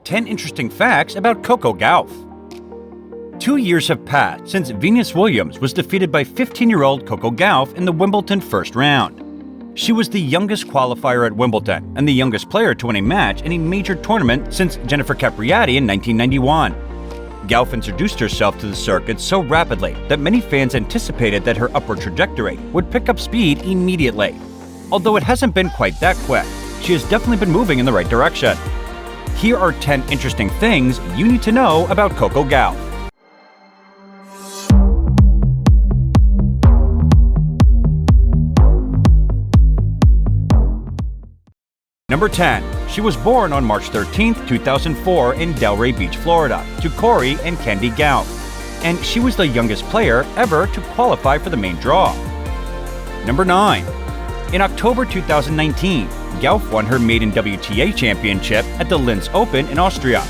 10 interesting facts about Coco Gauff. 2 years have passed since Venus Williams was defeated by 15-year-old Coco Gauff in the Wimbledon first round. She was the youngest qualifier at Wimbledon and the youngest player to win a match in a major tournament since Jennifer Capriati in 1991. Gauff introduced herself to the circuit so rapidly that many fans anticipated that her upward trajectory would pick up speed immediately. Although it hasn't been quite that quick, she has definitely been moving in the right direction. Here are 10 interesting things you need to know about Coco Gauff. Number 10. She was born on March 13, 2004 in Delray Beach, Florida, to Corey and Candy Gauff, and she was the youngest player ever to qualify for the main draw. Number 9. In October 2019, Gauff won her maiden WTA championship at the Linz Open in Austria.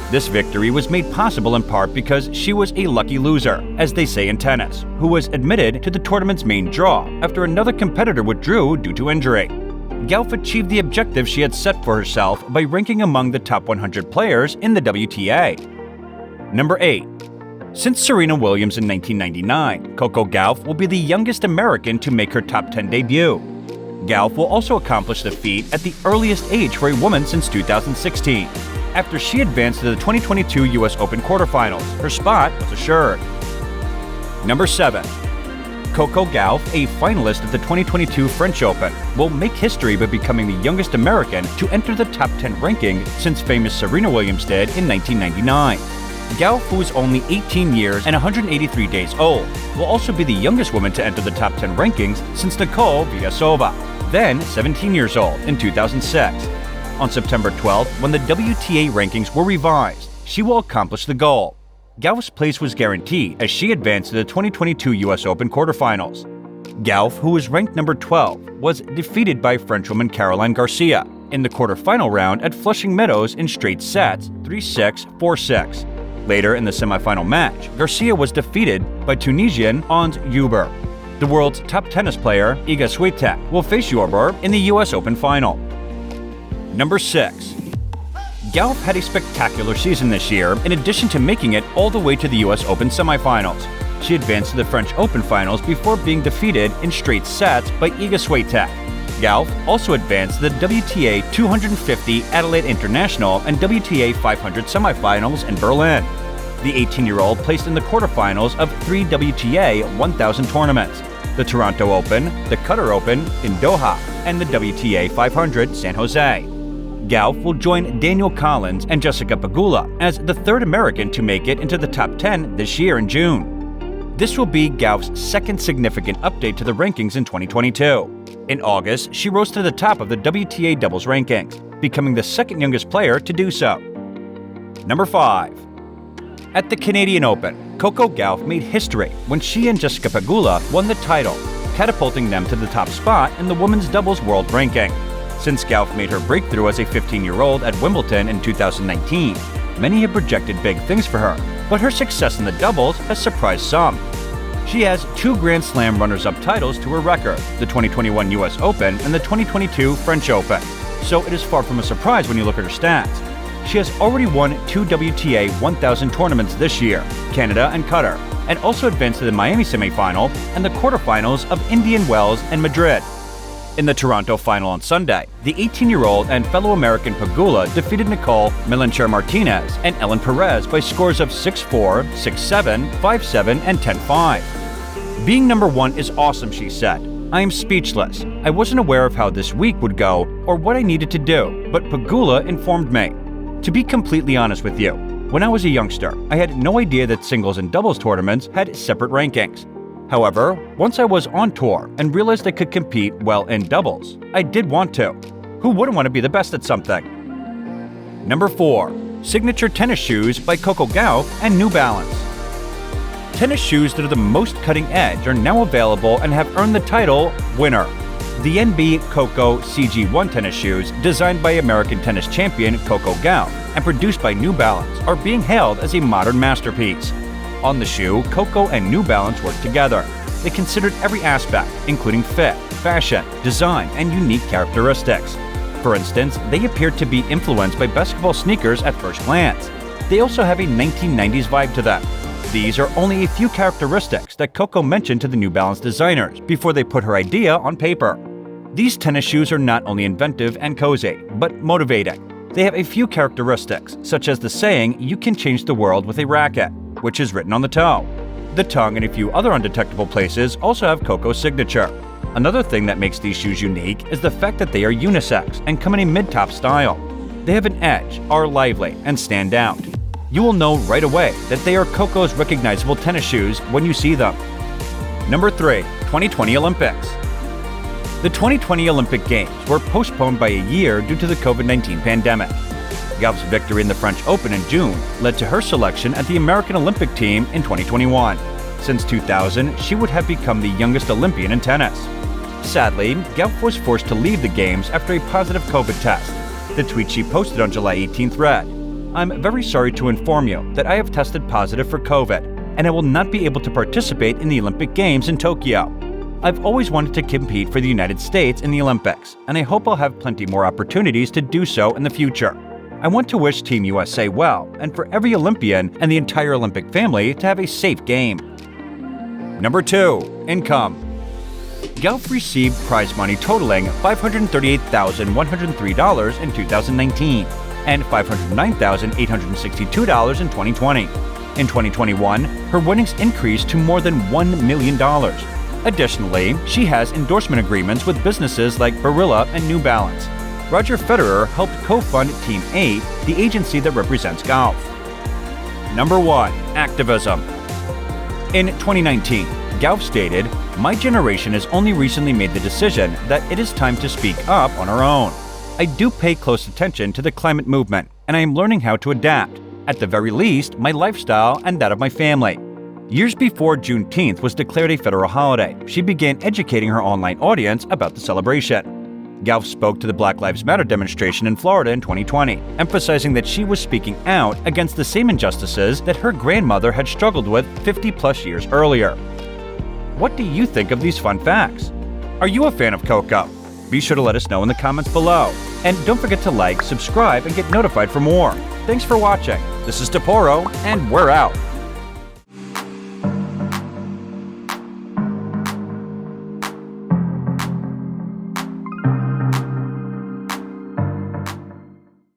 This victory was made possible in part because she was a lucky loser, as they say in tennis, who was admitted to the tournament's main draw after another competitor withdrew due to injury. Gauff achieved the objective she had set for herself by ranking among the top 100 players in the WTA. Number 8. Since Serena Williams in 1999, Coco Gauff will be the youngest American to make her top 10 debut. Gauff will also accomplish the feat at the earliest age for a woman since 2016. After she advanced to the 2022 US Open quarterfinals, her spot was assured. Number 7. Coco Gauff, a finalist at the 2022 French Open, will make history by becoming the youngest American to enter the top 10 ranking since famous Serena Williams did in 1999. Gauff, who is only 18 years and 183 days old, will also be the youngest woman to enter the top 10 rankings since Nicole Viasova, then 17 years old, in 2006. On September 12th, when the WTA rankings were revised, she will accomplish the goal. Gauff's place was guaranteed as she advanced to the 2022 US Open quarterfinals. Gauff, who was ranked number 12, was defeated by Frenchwoman Caroline Garcia in the quarterfinal round at Flushing Meadows in straight sets 3-6, 4-6. Later in the semifinal match, Garcia was defeated by Tunisian Ons Jabeur. The world's top tennis player, Iga Swiatek, will face Jabeur in the US Open final. Number 6. Gauff had a spectacular season this year, in addition to making it all the way to the US Open semifinals. She advanced to the French Open finals before being defeated in straight sets by Iga Swiatek. Gauff also advanced to the WTA 250 Adelaide International and WTA 500 semifinals in Berlin. The 18-year-old placed in the quarterfinals of 3 WTA 1000 tournaments: the Toronto Open, the Qatar Open in Doha, and the WTA 500 San Jose. Gauff will join Danielle Collins and Jessica Pegula as the third American to make it into the top 10 this year in June. This will be Gauff's second significant update to the rankings in 2022. In August, she rose to the top of the WTA doubles rankings, becoming the second youngest player to do so. Number 5. At the Canadian Open, Coco Gauff made history when she and Jessica Pegula won the title, catapulting them to the top spot in the women's doubles world ranking. Since Gauff made her breakthrough as a 15-year-old at Wimbledon in 2019, many have projected big things for her, but her success in the doubles has surprised some. She has 2 Grand Slam runners-up titles to her record, the 2021 US Open and the 2022 French Open, so it is far from a surprise when you look at her stats. She has already won 2 WTA 1000 tournaments this year, Canada and Qatar, and also advanced to the Miami semifinal and the quarterfinals of Indian Wells and Madrid. In the Toronto final on Sunday, the 18-year-old and fellow American Pegula defeated Nicole Melancher-Martinez and Ellen Perez by scores of 6-4, 6-7, 5-7, and 10-5. Being number 1 is awesome, she said. I am speechless. I wasn't aware of how this week would go or what I needed to do, but Pegula informed me. To be completely honest with you, when I was a youngster, I had no idea that singles and doubles tournaments had separate rankings. However, once I was on tour and realized I could compete well in doubles, I did want to. Who wouldn't want to be the best at something? Number 4. Signature tennis shoes by Coco Gauff and New Balance. Tennis shoes that are the most cutting edge are now available and have earned the title winner. The NB Coco CG1 tennis shoes, designed by American tennis champion Coco Gauff and produced by New Balance, are being hailed as a modern masterpiece. On the shoe, Coco and New Balance worked together. They considered every aspect, including fit, fashion, design, and unique characteristics. For instance, they appear to be influenced by basketball sneakers at first glance. They also have a 1990s vibe to them. These are only a few characteristics that Coco mentioned to the New Balance designers before they put her idea on paper. These tennis shoes are not only inventive and cozy, but motivating. They have a few characteristics, such as the saying, "You can change the world with a racket," which is written on the toe. The tongue and a few other undetectable places also have Coco's signature. Another thing that makes these shoes unique is the fact that they are unisex and come in a mid-top style. They have an edge, are lively, and stand out. You will know right away that they are Coco's recognizable tennis shoes when you see them. Number 3. 2020 Olympics. The 2020 Olympic Games were postponed by a year due to the COVID-19 pandemic. Gauff's victory in the French Open in June led to her selection at the American Olympic team in 2021. Since 2000, she would have become the youngest Olympian in tennis. Sadly, Gauff was forced to leave the Games after a positive COVID test. The tweet she posted on July 18th read, "I'm very sorry to inform you that I have tested positive for COVID, and I will not be able to participate in the Olympic Games in Tokyo. I've always wanted to compete for the United States in the Olympics, and I hope I'll have plenty more opportunities to do so in the future. I want to wish Team USA well, and for every Olympian and the entire Olympic family to have a safe game." Number 2. Income. Gauff received prize money totaling $538,103 in 2019 and $509,862 in 2020. In 2021, her winnings increased to more than $1 million. Additionally, she has endorsement agreements with businesses like Barilla and New Balance. Roger Federer helped co-fund Team 8, the agency that represents Gauff. Number 1. Activism. In 2019, Gauff stated, "My generation has only recently made the decision that it is time to speak up on our own. I do pay close attention to the climate movement, and I am learning how to adapt, at the very least, my lifestyle and that of my family." Years before Juneteenth was declared a federal holiday, she began educating her online audience about the celebration. Gauff spoke to the Black Lives Matter demonstration in Florida in 2020, emphasizing that she was speaking out against the same injustices that her grandmother had struggled with 50-plus years earlier. What do you think of these fun facts? Are you a fan of Coco? Be sure to let us know in the comments below. And don't forget to like, subscribe, and get notified for more. Thanks for watching. This is Toporo, and we're out.